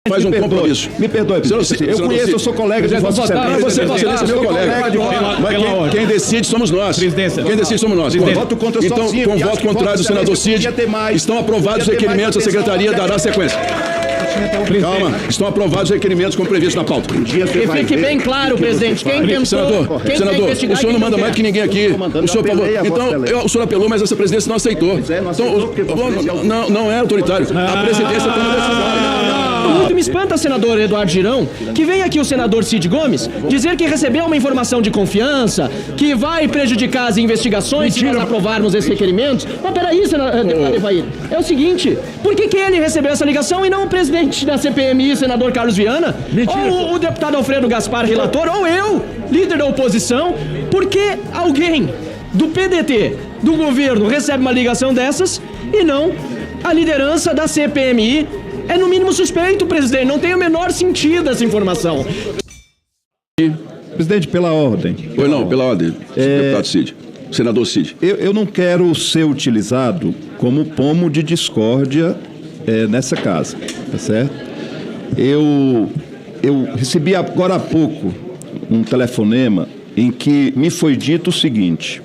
faz um compromisso. Me perdoe, presidente. Eu conheço, eu sou colega de Vossa Excelência. Você é meu colega. Mas quem decide somos nós. Quem decide somos nós. Voto contra então, sozinho. com voto contrário do senador Cid, estão aprovados os requerimentos, a Secretaria dará sequência. Calma, estão aprovados os requerimentos como previsto na pauta. Que fique bem claro, presidente, quem tentou... Senador, o senhor não manda mais que ninguém aqui. O senhor, por favor, então, o senhor apelou, mas essa presidência não aceitou. Então, não é autoritário. A presidência toma decisão. Muito me espanta, senador Eduardo Girão, que vem aqui o senador Cid Gomes dizer que recebeu uma informação de confiança, que vai prejudicar as investigações se nós aprovarmos esses requerimentos. Mas peraí, deputado Evair, é o seguinte, por que ele recebeu essa ligação e não o presidente da CPMI, senador Carlos Viana? Ou o deputado Alfredo Gaspar, relator, ou eu, líder da oposição? Por que alguém do PDT, do governo, recebe uma ligação dessas e não a liderança da CPMI? É no mínimo suspeito, presidente. Não tem o menor sentido essa informação. Presidente, pela ordem. Pois não, pela ordem. Deputado Cid. Senador Cid. Eu não quero ser utilizado como pomo de discórdia nessa casa, tá certo? Eu recebi agora há pouco um telefonema em que me foi dito o seguinte: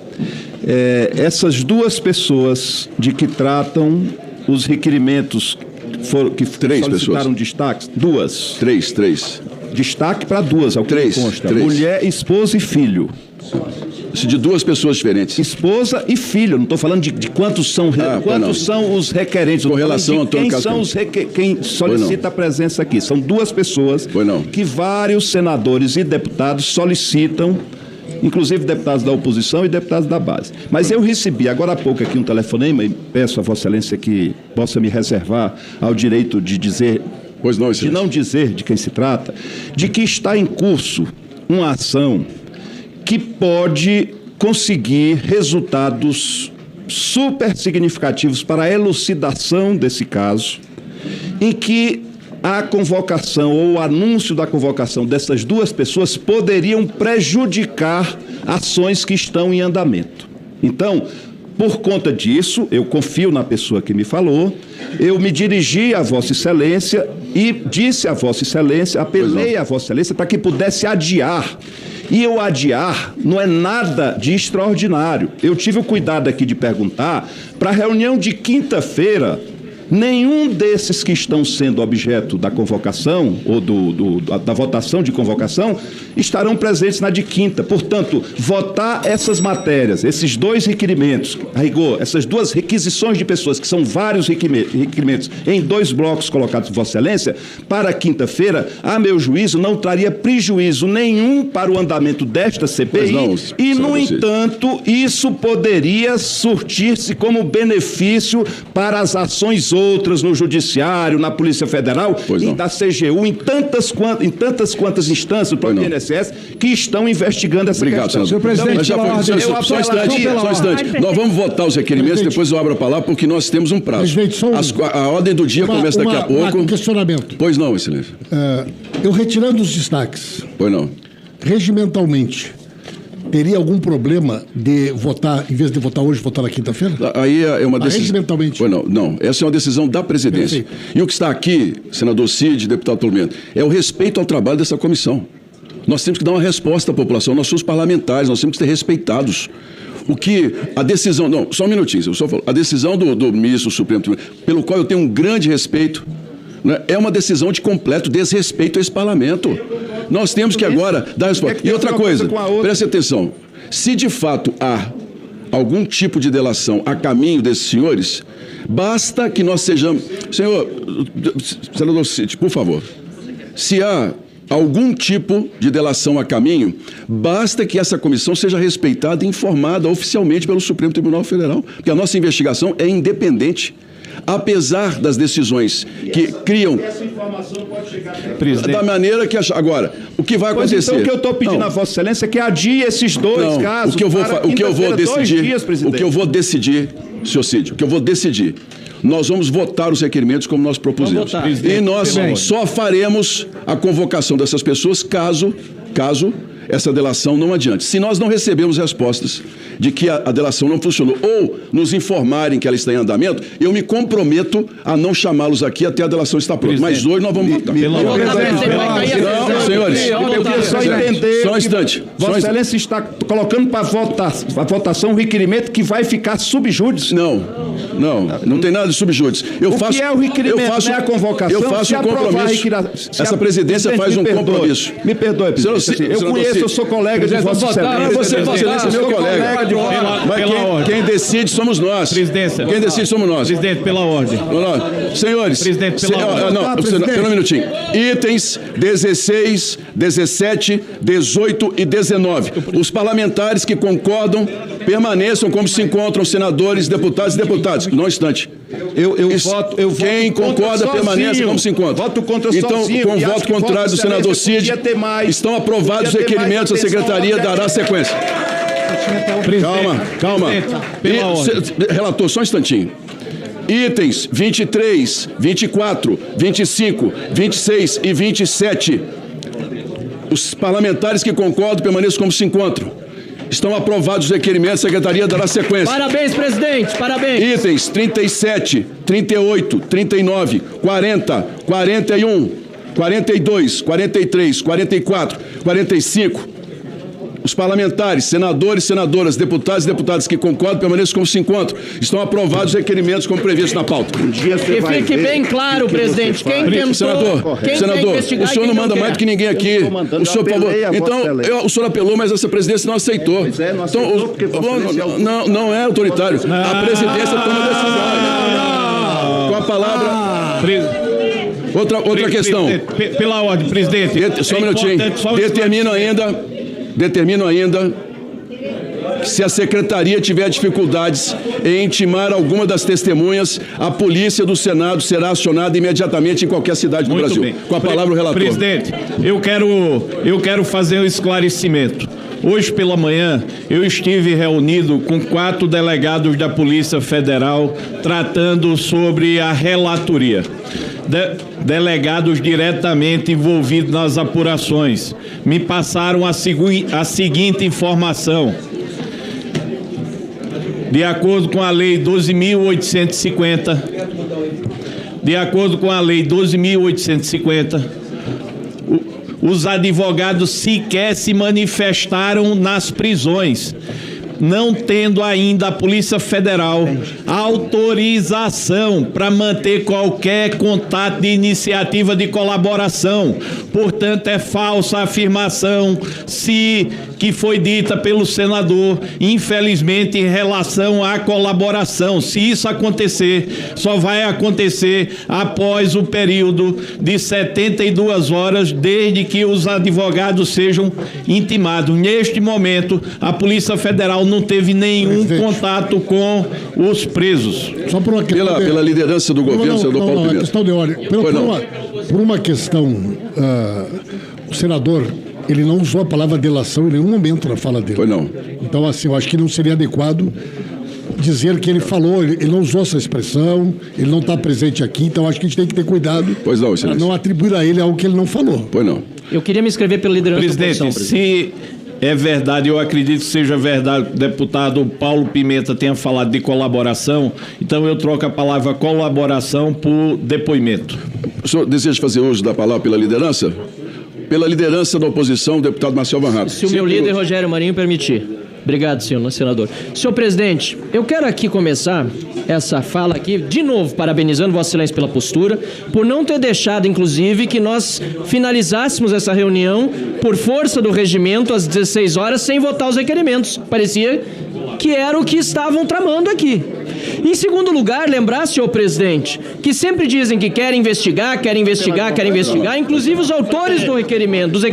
essas duas pessoas de que tratam os requerimentos que solicitaram destaques, duas. Três. Destaque para duas, ao que me consta. Mulher, esposa e filho. Isso de duas pessoas diferentes. Esposa e filho. Não estou falando de quantos são são os requerentes. Com relação a quem solicita a presença aqui. São duas pessoas que vários senadores e deputados solicitam, inclusive deputados da oposição e deputados da base. Mas eu recebi agora há pouco aqui um telefonema e peço a Vossa Excelência que possa me reservar ao direito de dizer, de não dizer de quem se trata, de que está em curso uma ação que pode conseguir resultados super significativos para a elucidação desse caso, em que a convocação ou o anúncio da convocação dessas duas pessoas poderiam prejudicar ações que estão em andamento. Então, por conta disso, eu confio na pessoa que me falou, eu me dirigi a Vossa Excelência e disse a Vossa Excelência, apelei a Vossa Excelência para que pudesse adiar. E o adiar não é nada de extraordinário. Eu tive o cuidado aqui de perguntar para a reunião de quinta-feira. Nenhum desses que estão sendo objeto da convocação ou da votação de convocação estarão presentes na de quinta. Portanto, votar essas matérias, esses dois requerimentos, a rigor, essas duas requisições de pessoas, que são vários requerimentos, em dois blocos colocados por Vossa Excelência, para quinta-feira, a meu juízo, não traria prejuízo nenhum para o andamento desta CPI e, no entanto, isso poderia surtir-se como benefício para as ações outras no Judiciário, na Polícia Federal e da CGU, em tantas quantas instâncias do próprio INSS que estão investigando essa questão. Senhor presidente, só um instante. Nós vamos votar os requerimentos, depois eu abro a palavra, porque nós temos um prazo. A ordem do dia começa daqui a pouco. Um questionamento. Pois não, Excelência. Eu retirando os destaques. Pois não. Regimentalmente, teria algum problema de votar, em vez de votar hoje, votar na quinta-feira? Aí é uma decisão. Regimentalmente. Pois não. Essa é uma decisão da presidência. Perfeito. E o que está aqui, senador Cid, deputado Tolmento, é o respeito ao trabalho dessa comissão. Nós temos que dar uma resposta à população, nós somos parlamentares, nós temos que ser respeitados. O que a decisão... Não, só um minutinho, eu só falo. A decisão do ministro do Supremo Tribunal, pelo qual eu tenho um grande respeito, né, é uma decisão de completo desrespeito a esse parlamento. Nós temos que agora dar resposta. E outra coisa, preste atenção. Se de fato há algum tipo de delação a caminho desses senhores, basta que nós sejamos... Senador Cid, por favor. Se há algum tipo de delação a caminho, basta que essa comissão seja respeitada e informada oficialmente pelo Supremo Tribunal Federal, porque a nossa investigação é independente. Apesar das decisões que criam... Essa informação pode chegar da maneira que... Agora, o que vai acontecer... Então, o que eu estou pedindo a Vossa Excelência é que adie esses dois casos. O que eu vou decidir, senhor Cid, o que eu vou decidir, nós vamos votar os requerimentos como nós propusemos. E nós só faremos a convocação dessas pessoas caso essa delação não adiante. Se nós não recebemos respostas de que a delação não funcionou ou nos informarem que ela está em andamento, eu me comprometo a não chamá-los aqui até a delação estar pronta. Mas hoje nós vamos votar. Não, senhores, eu queria só entender. Só um instante. Vossa Excelência está colocando para votação um requerimento que vai ficar subjúdice. Não tem nada de subjúdice. Que é o requerimento, não é a convocação? Eu faço um compromisso. Essa presidência faz um compromisso. Me perdoe, presidente. Eu conheço, eu sou colega de Vossa Excelência. Vossa Excelência é meu colega. Mas quem decide somos nós. Presidência. Quem decide somos nós. Presidente, pela ordem. Senhores. Presidente, pela ordem. Pera um minutinho. Itens 16, 17, 18 e 19. Os parlamentares que concordam permaneçam como se encontram senadores, deputados e deputados. Não obstante. Quem concorda permanece como se encontra. Voto contra então, sozinho. Com o voto contrário do senador Cid, estão aprovados os requerimentos, a secretaria dará sequência. Calma. Relator, só um instantinho. Itens 23, 24, 25, 26 e 27. Os parlamentares que concordam permaneçam como se encontram. Estão aprovados os requerimentos, a secretaria dará sequência. Parabéns, presidente, parabéns. Itens 37, 38, 39, 40, 41, 42, 43, 44, 45. Os parlamentares, senadores, senadoras, deputados e deputadas que concordam permaneçam como se encontram. Estão aprovados os requerimentos como previsto na pauta. Que fique bem claro, presidente, quem tentou... Senador, o senhor não manda mais do que ninguém aqui. O senhor falou... Então, o senhor apelou, mas essa presidência não aceitou. Então, não é autoritário. A presidência toma decisão. Com a palavra... Outra questão. Pela ordem, presidente. Só um minutinho. Determino ainda que se a secretaria tiver dificuldades em intimar alguma das testemunhas, a polícia do Senado será acionada imediatamente em qualquer cidade do Brasil. Bem. Com a palavra o relator. Presidente, eu quero fazer um esclarecimento. Hoje pela manhã, eu estive reunido com 4 delegados da Polícia Federal tratando sobre a relatoria. Delegados diretamente envolvidos nas apurações me passaram a seguinte informação. De acordo com a Lei 12.850, os advogados sequer se manifestaram nas prisões, não tendo ainda a Polícia Federal autorização para manter qualquer contato de iniciativa de colaboração. Portanto, é falsa a afirmação que foi dita pelo senador, infelizmente, em relação à colaboração. Se isso acontecer, só vai acontecer após o período de 72 horas, desde que os advogados sejam intimados. Neste momento, a Polícia Federal não teve nenhum contato com os presos. Só por uma questão pela liderança do governo, senador Paulo Pimenta. Questão de ordem. Por uma questão, o senador, ele não usou a palavra delação em nenhum momento na fala dele. Foi não. Então, assim, eu acho que não seria adequado dizer que ele falou, ele não usou essa expressão, ele não está presente aqui, então acho que a gente tem que ter cuidado para não atribuir a ele algo que ele não falou. Pois não. Eu queria me inscrever pela liderança da oposição, presidente. Se é verdade, eu acredito que seja verdade, o deputado Paulo Pimenta tenha falado de colaboração, então eu troco a palavra colaboração por depoimento. O senhor deseja fazer uso da palavra pela liderança? Pela liderança da oposição, o deputado Marcel Van Hatten. Se o meu líder, Rogério Marinho, permitir. Obrigado, senador. Senhor presidente, eu quero aqui começar essa fala aqui, de novo, parabenizando Vossa Excelência pela postura, por não ter deixado, inclusive, que nós finalizássemos essa reunião por força do regimento às 16 horas sem votar os requerimentos. Parecia que era o que estavam tramando aqui. Em segundo lugar, lembrar, senhor presidente, que sempre dizem que querem investigar, inclusive os autores dos requerimentos,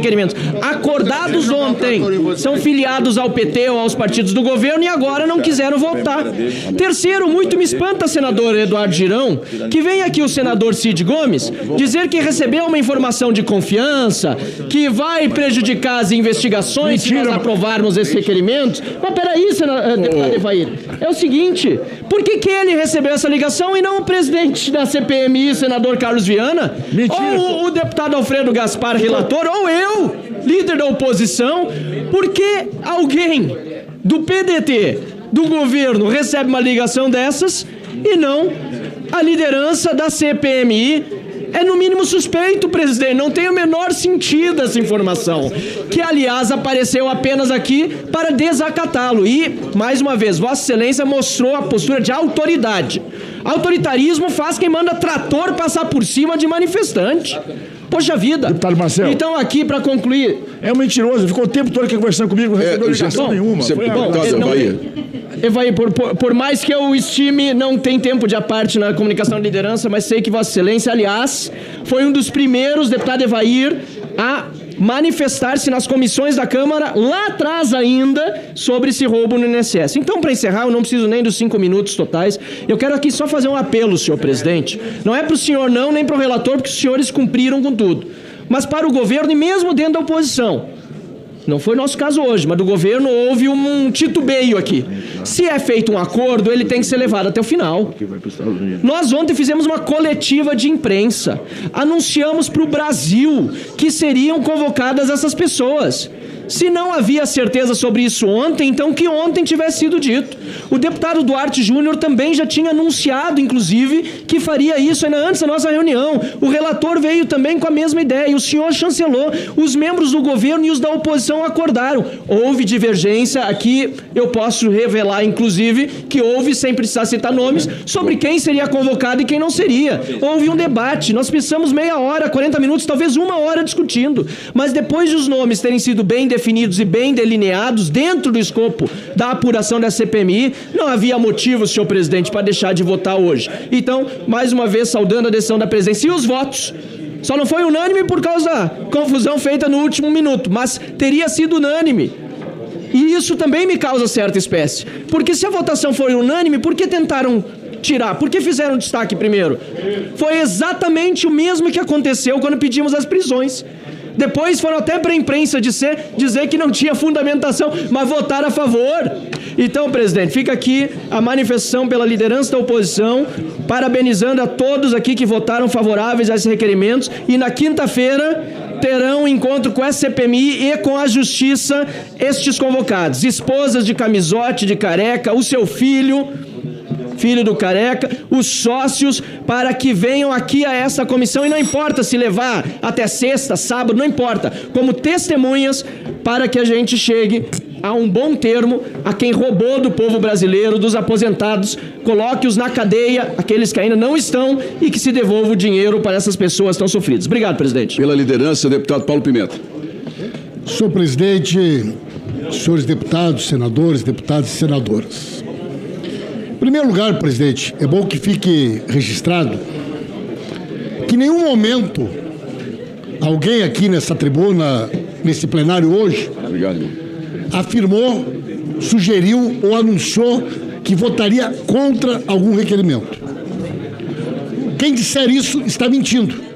acordados ontem, são filiados ao PT ou aos partidos do governo e agora não quiseram votar. Terceiro, muito me espanta, senador Eduardo Girão, que vem aqui o senador Cid Gomes dizer que recebeu uma informação de confiança, que vai prejudicar as investigações se nós aprovarmos esses requerimentos. Mas peraí, deputado Evair, é o seguinte, Por que ele recebeu essa ligação e não o presidente da CPMI, senador Carlos Viana? Mentira. Ou o deputado Alfredo Gaspar, relator, ou eu, líder da oposição? Por que alguém do PDT, do governo, recebe uma ligação dessas e não a liderança da CPMI? É no mínimo suspeito, presidente. Não tem o menor sentido essa informação. Que, aliás, apareceu apenas aqui para desacatá-lo. E, mais uma vez, Vossa Excelência mostrou a postura de autoridade. Autoritarismo faz quem manda trator passar por cima de manifestante. Poxa vida. Deputado Marcelo. Então, aqui, para concluir... É um mentiroso. Ficou o tempo todo aqui conversando comigo, não recebeu ligação nenhuma. Evair, por mais que eu estime, não tem tempo de aparte na comunicação de liderança, mas sei que Vossa Excelência, aliás, foi um dos primeiros, deputado Evair, a manifestar-se nas comissões da Câmara, lá atrás ainda, sobre esse roubo no INSS. Então, para encerrar, eu não preciso nem dos 5 minutos totais. Eu quero aqui só fazer um apelo, senhor presidente. Não é para o senhor não, nem para o relator, porque os senhores cumpriram com tudo. Mas para o governo e mesmo dentro da oposição. Não foi nosso caso hoje, mas do governo houve um titubeio aqui. Se é feito um acordo, ele tem que ser levado até o final. Nós ontem fizemos uma coletiva de imprensa. Anunciamos para o Brasil que seriam convocadas essas pessoas. Se não havia certeza sobre isso ontem, então que ontem tivesse sido dito. O deputado Duarte Júnior também já tinha anunciado, inclusive, que faria isso ainda antes da nossa reunião. O relator veio também com a mesma ideia e o senhor chancelou. Os membros do governo e os da oposição acordaram. Houve divergência, aqui eu posso revelar, inclusive, que houve, sem precisar citar nomes, sobre quem seria convocado e quem não seria. Houve um debate, nós pensamos meia hora, 40 minutos, talvez 1 hora discutindo. Mas depois de os nomes terem sido bem definidos e bem delineados dentro do escopo da apuração da CPMI, não havia motivo, senhor presidente, para deixar de votar hoje. Então, mais uma vez, saudando a decisão da presidência e os votos. Só não foi unânime por causa da confusão feita no último minuto, mas teria sido unânime. E isso também me causa certa espécie. Porque se a votação foi unânime, por que tentaram tirar? Por que fizeram destaque primeiro? Foi exatamente o mesmo que aconteceu quando pedimos as prisões. Depois foram até para a imprensa dizer que não tinha fundamentação, mas votaram a favor. Então, presidente, fica aqui a manifestação pela liderança da oposição, parabenizando a todos aqui que votaram favoráveis a esses requerimentos. E na quinta-feira terão um encontro com a CPMI e com a Justiça estes convocados. Esposas de Camisote, de Careca, o seu filho do Careca, os sócios, para que venham aqui a essa comissão, e não importa se levar até sexta, sábado, não importa, como testemunhas, para que a gente chegue a um bom termo a quem roubou do povo brasileiro, dos aposentados, coloque-os na cadeia, aqueles que ainda não estão, e que se devolva o dinheiro para essas pessoas tão sofridas. Obrigado, presidente. Pela liderança, deputado Paulo Pimenta. Senhor presidente, senhores deputados, senadores, deputadas e senadoras. Em primeiro lugar, presidente, é bom que fique registrado que em nenhum momento alguém aqui nessa tribuna, nesse plenário hoje, afirmou, sugeriu ou anunciou que votaria contra algum requerimento. Quem disser isso está mentindo.